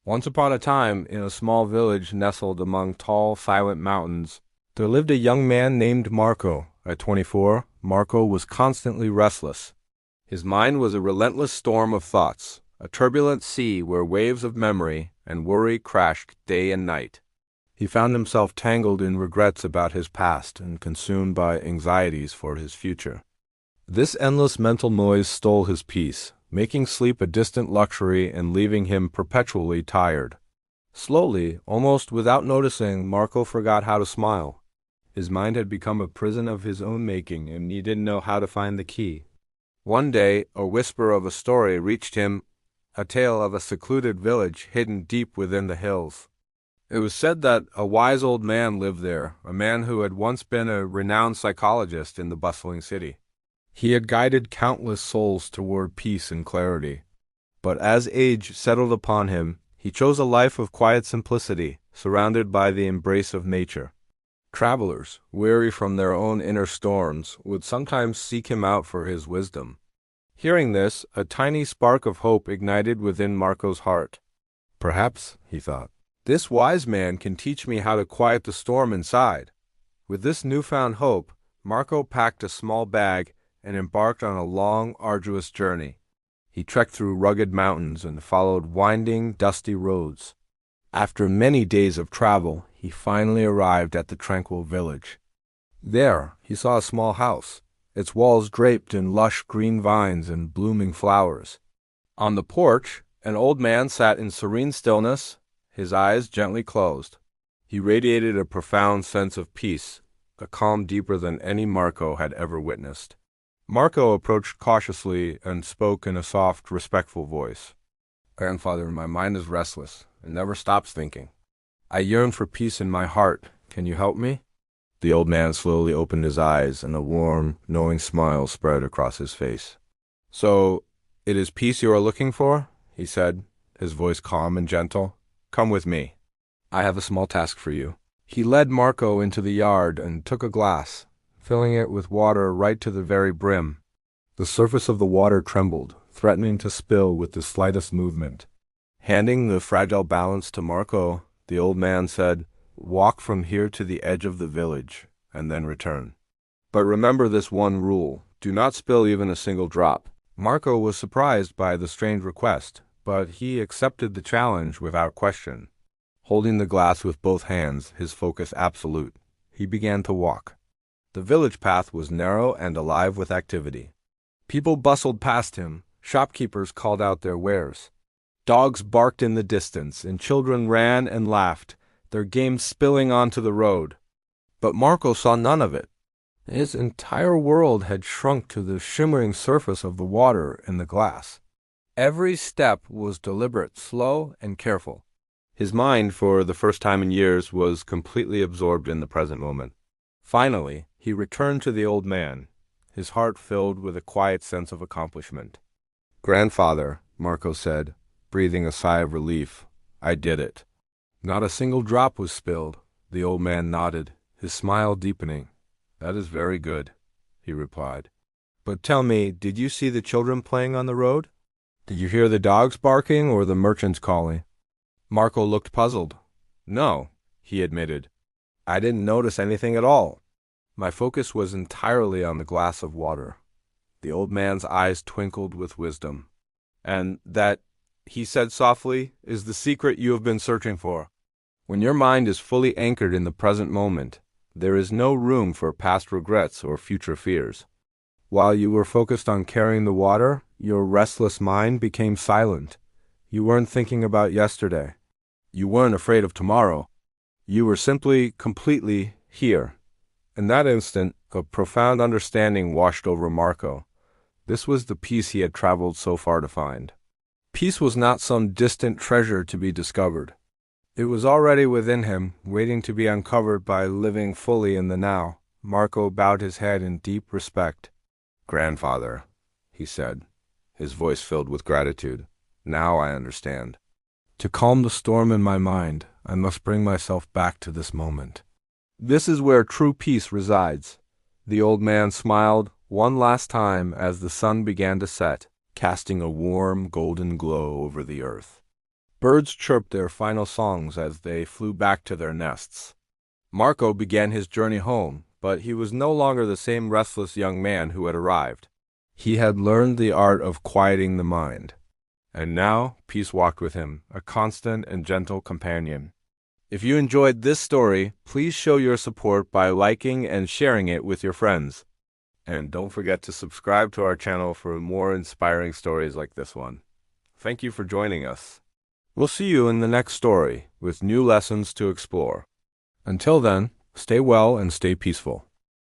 Once upon a time, in a small village nestled among tall, silent mountains, there lived a young man named Marco. At 24, Marco was constantly restless. His mind was a relentless storm of thoughts, a turbulent sea where waves of memory and worry crashed day and night. He found himself tangled in regrets about his past and consumed by anxieties for his future. This endless mental noise stole his peace, making sleep a distant luxury and leaving him perpetually tired. Slowly, almost without noticing, Marco forgot how to smile. His mind had become a prison of his own making, and he didn't know how to find the key. One day, a whisper of a story reached him, a tale of a secluded village hidden deep within the hills. It was said that a wise old man lived there, a man who had once been a renowned psychologist in the bustling city. He had guided countless souls toward peace and clarity. But as age settled upon him, he chose a life of quiet simplicity, surrounded by the embrace of nature. Travelers, weary from their own inner storms, would sometimes seek him out for his wisdom. Hearing this, a tiny spark of hope ignited within Marco's heart. Perhaps, he thought, this wise man can teach me how to quiet the storm inside. With this newfound hope, Marco packed a small bag and embarked on a long, arduous journey. He trekked through rugged mountains and followed winding, dusty roads. After many days of travel, he finally arrived at the tranquil village. There, he saw a small house, its walls draped in lush green vines and blooming flowers. On the porch, an old man sat in serene stillness, his eyes gently closed. He radiated a profound sense of peace, a calm deeper than any Marco had ever witnessed. Marco approached cautiously and spoke in a soft, respectful voice. "Grandfather, my mind is restless and never stops thinking. I yearn for peace in my heart. Can you help me?" The old man slowly opened his eyes, and a warm, knowing smile spread across his face. "So, it is peace you are looking for?" he said, his voice calm and gentle. "Come with me. I have a small task for you." He led Marco into the yard and took a glass, filling it with water right to the very brim. The surface of the water trembled, threatening to spill with the slightest movement. Handing the fragile balance to Marco, the old man said, "Walk from here to the edge of the village, and then return. But remember this one rule, do not spill even a single drop." Marco was surprised by the strange request, but he accepted the challenge without question. Holding the glass with both hands, his focus absolute, he began to walk. The village path was narrow and alive with activity. People bustled past him, shopkeepers called out their wares. Dogs barked in the distance, and children ran and laughed, their games spilling onto the road. But Marco saw none of it. His entire world had shrunk to the shimmering surface of the water in the glass. Every step was deliberate, slow, and careful. His mind, for the first time in years, was completely absorbed in the present moment. Finally, he returned to the old man, his heart filled with a quiet sense of accomplishment. "Grandfather," Marco said, breathing a sigh of relief, "I did it." "Not a single drop was spilled," the old man nodded, his smile deepening. "That is very good," he replied. "But tell me, did you see the children playing on the road? Did you hear the dogs barking or the merchants calling?" Marco looked puzzled. "No," he admitted. "I didn't notice anything at all. My focus was entirely on the glass of water." The old man's eyes twinkled with wisdom. "And that," he said softly, "is the secret you have been searching for. When your mind is fully anchored in the present moment, there is no room for past regrets or future fears. While you were focused on carrying the water, your restless mind became silent. You weren't thinking about yesterday. You weren't afraid of tomorrow. You were simply, completely here." In that instant, a profound understanding washed over Marco. This was the peace he had traveled so far to find. Peace was not some distant treasure to be discovered. It was already within him, waiting to be uncovered by living fully in the now. Marco bowed his head in deep respect. "Grandfather," he said, his voice filled with gratitude, "now I understand. To calm the storm in my mind, I must bring myself back to this moment. This is where true peace resides." The old man smiled one last time as the sun began to set, casting a warm golden glow over the earth. Birds chirped their final songs as they flew back to their nests. Marco began his journey home, but he was no longer the same restless young man who had arrived. He had learned the art of quieting the mind. And now, peace walked with him, a constant and gentle companion. If you enjoyed this story, please show your support by liking and sharing it with your friends. And don't forget to subscribe to our channel for more inspiring stories like this one. Thank you for joining us. We'll see you in the next story with new lessons to explore. Until then, stay well and stay peaceful.